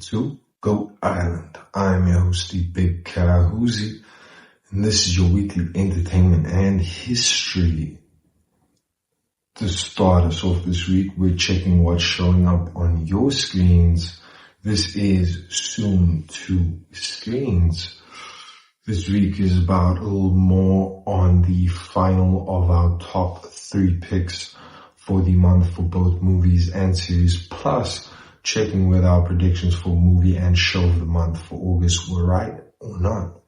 to Goat Island. I'm your host, the Big Ka Huzzi, and this is your weekly entertainment and history. To start us off this week, we're checking what's showing up on your screens. This is Soon to Screens. This week is about a little more on the final of our top 3 picks for the month for both movies and series, plus checking whether our predictions for movie and show of the month for August were right or not.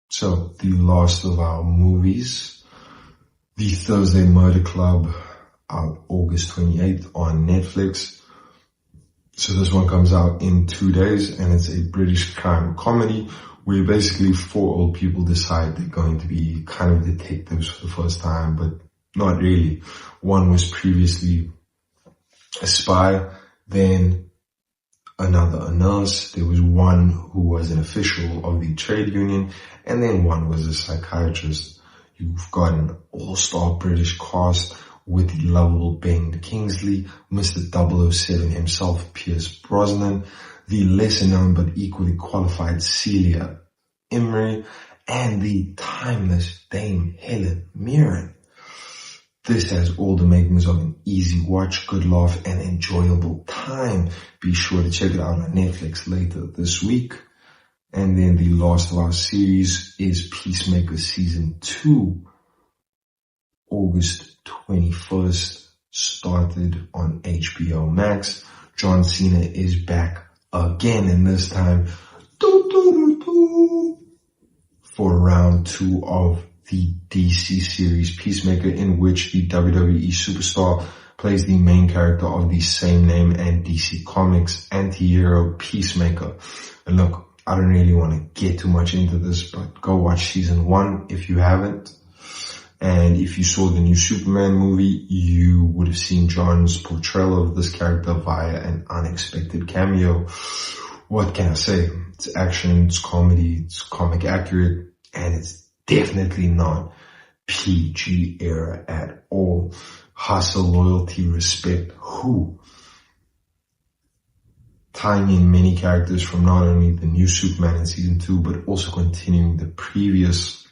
So, the last of our movies, The Thursday Murder Club, out August 28th on Netflix. So this one comes out in 2 days, and it's a British crime comedy where basically 4 old people decide they're going to be kind of detectives for the first time, but not really. One was previously a spy, then another a nurse, there was one who was an official of the trade union, and then one was a psychiatrist. You've got an all-star British cast with the lovable Ben Kingsley, Mr. 007 himself, Pierce Brosnan, the lesser-known but equally qualified Celia Imrie, and the timeless Dame Helen Mirren. This has all the makings of an easy watch, good laugh, and enjoyable time. Be sure to check it out on Netflix later this week. And then the last of our series is Peacemaker Season 2. August 21st, started on HBO Max. John Cena is back again, and this time for round 2 of the DC series Peacemaker, in which the WWE superstar plays the main character of the same name and DC Comics anti-hero Peacemaker. And look, I don't really want to get too much into this, but go watch season 1 if you haven't. And if you saw the new Superman movie, you would have seen John's portrayal of this character via an unexpected cameo. What can I say? It's action, it's comedy, it's comic accurate, and it's definitely not PG era at all. Hustle, loyalty, respect, who? Tying in many characters from not only the new Superman in season 2, but also continuing the previous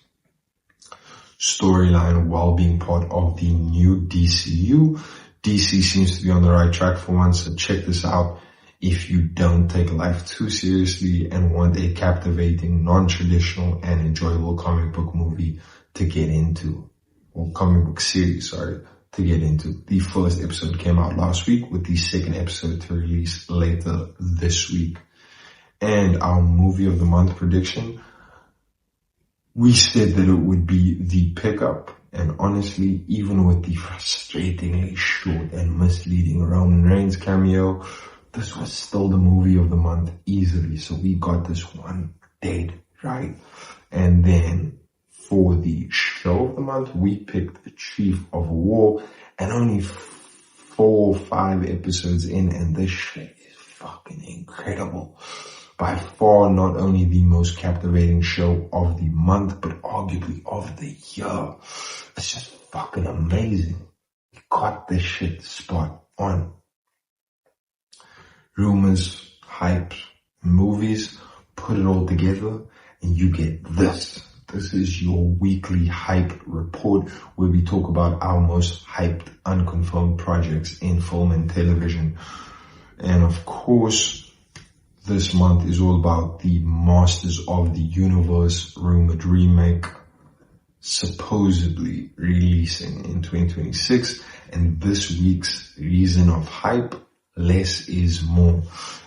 storyline while being part of the new DCU. DC seems to be on the right track for once, so check this out if you don't take life too seriously and want a captivating, non-traditional and enjoyable comic book movie to get into, or comic book series, to get into. The first episode came out last week, with the second episode to release later this week. And our movie of the month prediction, we said that it would be The Pickup, and honestly, even with the frustratingly short and misleading Roman Reigns cameo, this was still the movie of the month easily. So we got this one dead right. And then for the show of the month, we picked The Chief of War, and only 4 or 5 episodes in, and this shit is fucking incredible. By far, not only the most captivating show of the month, but arguably of the year. It's just fucking amazing. You got this shit spot on. Rumors, hype, movies, put it all together and you get this. This is your weekly hype report, where we talk about our most hyped, unconfirmed projects in film and television. And of course, this month is all about the Masters of the Universe rumored remake, supposedly releasing in 2026. And this week's reason of hype, less is more.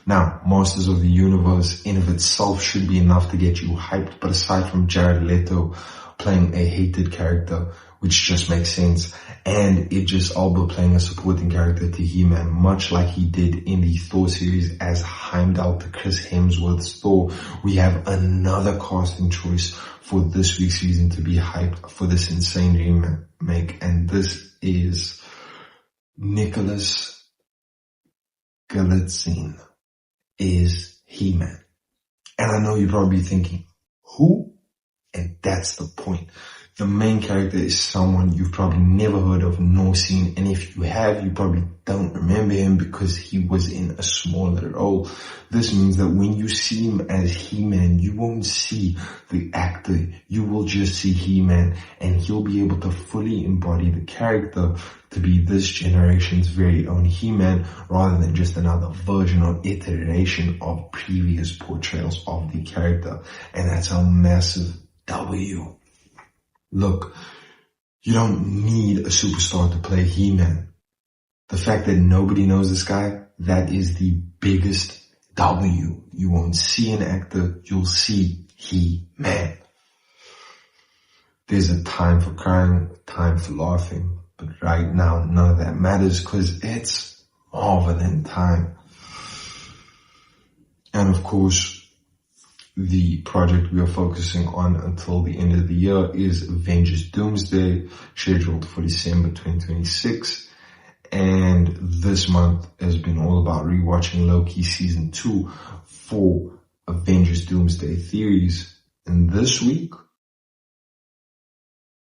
Now, Masters of the Universe in of itself should be enough to get you hyped, but aside from Jared Leto playing a hated character, which just makes sense, and Idris Elba playing a supporting character to He-Man, much like he did in the Thor series as Heimdall to Chris Hemsworth's Thor, we have another casting choice for this week's season to be hyped for this insane remake, and this is Nicholas Galitzine is He-Man. And I know you're probably thinking, who? And that's the point. The main character is someone you've probably never heard of nor seen, and if you have, you probably don't remember him because he was in a smaller role. This means that when you see him as He-Man, you won't see the actor, you will just see He-Man, and he'll be able to fully embody the character to be this generation's very own He-Man, rather than just another version or iteration of previous portrayals of the character. And that's a massive W. Look, you don't need a superstar to play He-Man. The fact that nobody knows this guy, that is the biggest W. You won't see an actor, you'll see He-Man. There's a time for crying, time for laughing, but right now none of that matters because it's Marvel in time. And of course, the project we are focusing on until the end of the year is Avengers Doomsday, scheduled for December 2026. And this month has been all about rewatching Loki season 2 for Avengers Doomsday theories. And this week,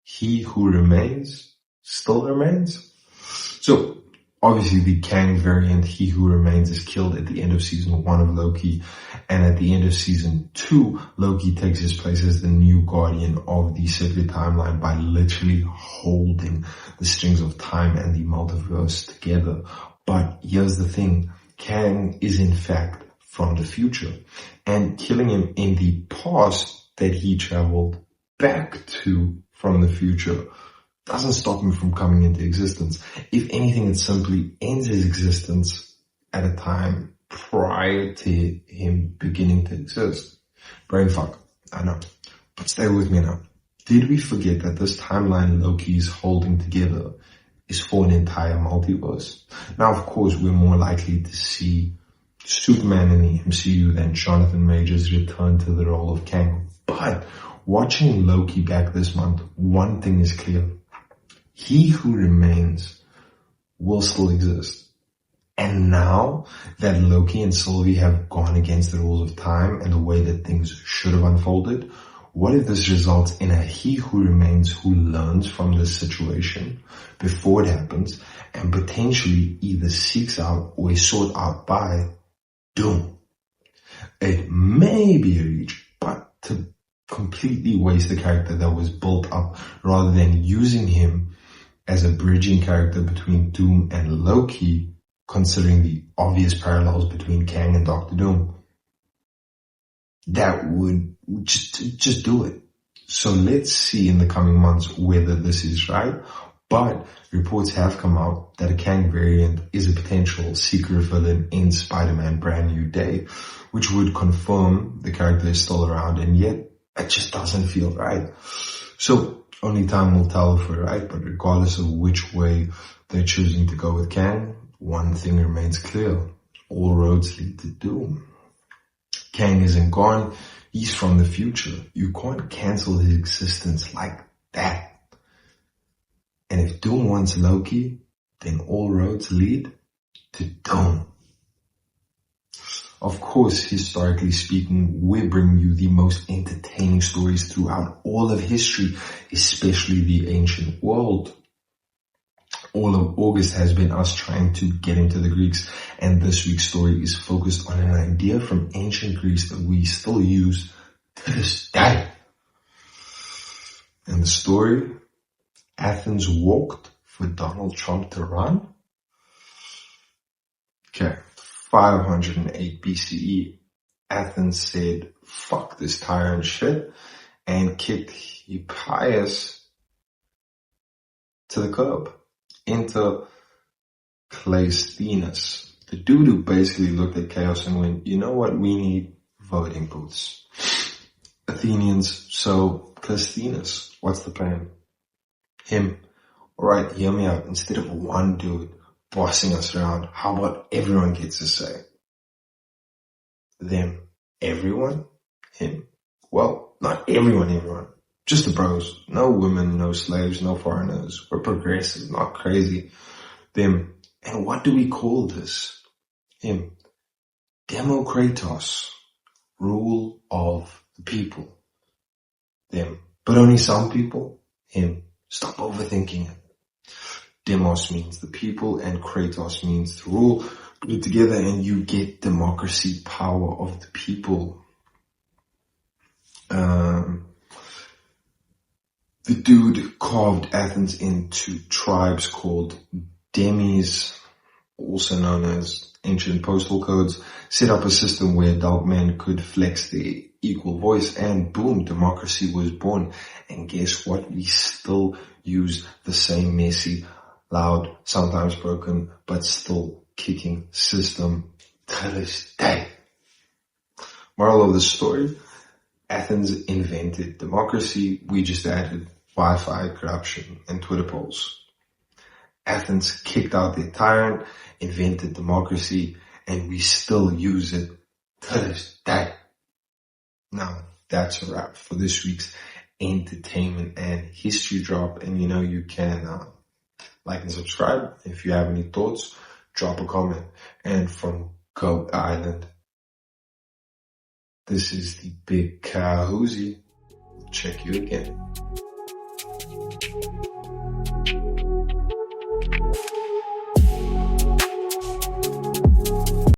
He Who Remains still remains. So obviously the Kang variant, He Who Remains, is killed at the end of season 1 of Loki. And at the end of season 2, Loki takes his place as the new guardian of the sacred timeline by literally holding the strings of time and the multiverse together. But here's the thing, Kang is in fact from the future, and killing him in the past that he traveled back to from the future doesn't stop him from coming into existence. If anything, it simply ends his existence at a time prior to him beginning to exist. Brain fuck, I know. But stay with me now. Did we forget that this timeline Loki is holding together is for an entire multiverse? Now, of course, we're more likely to see Superman in the MCU than Jonathan Majors return to the role of Kang. But watching Loki back this month, one thing is clear. He Who Remains will still exist. And now that Loki and Sylvie have gone against the rules of time and the way that things should have unfolded, what if this results in a He Who Remains who learns from this situation before it happens and potentially either seeks out or is sought out by Doom? It may be a reach, but to completely waste the character that was built up rather than using him as a bridging character between Doom and Loki, considering the obvious parallels between Kang and Doctor Doom, that would just do it. So let's see in the coming months whether this is right. But reports have come out that a Kang variant is a potential secret villain in Spider-Man Brand New Day, which would confirm the character is still around, and yet it just doesn't feel right. So only time will tell if we're right, but regardless of which way they're choosing to go with Kang, one thing remains clear. All roads lead to Doom. Kang isn't gone. He's from the future. You can't cancel his existence like that. And if Doom wants Loki, then all roads lead to Doom. Of course, historically speaking, we're bringing you the most entertaining stories throughout all of history, especially the ancient world. All of August has been us trying to get into the Greeks, and this week's story is focused on an idea from ancient Greece that we still use to this day. And the story, Athens walked for Donald Trump to run. Okay, 508 BCE, Athens said, fuck this tyrant shit, and kicked Hippias to the curb. Enter Cleisthenes, the dude who basically looked at chaos and went, you know what, we need voting booths. Athenians, so Cleisthenes, what's the plan? Him. Alright, hear me out. Instead of one dude bossing us around, how about everyone gets a say? Them. Everyone? Him. Well, not everyone. Just the bros. No women, no slaves, no foreigners. We're progressive, not crazy. Them. And what do we call this? Him. Demokratos. Rule of the people. Them. But only some people? him. Stop overthinking it. Demos means the people and Kratos means to rule. Put it together and you get democracy, power of the people. The dude carved Athens into tribes called demis, also known as ancient postal codes, set up a system where adult men could flex their equal voice, and boom, democracy was born. And guess what? We still use the same messy, loud, sometimes broken, but still kicking system to this day. Moral of the story, Athens invented democracy. We just added Wi-Fi, corruption, and Twitter polls. Athens kicked out their tyrant, invented democracy, and we still use it to this day. Now, that's a wrap for this week's entertainment and history drop. And you can like and subscribe. If you have any thoughts, drop a comment. And from Goat Island, this is the Big Ka Huzzi. Check you again.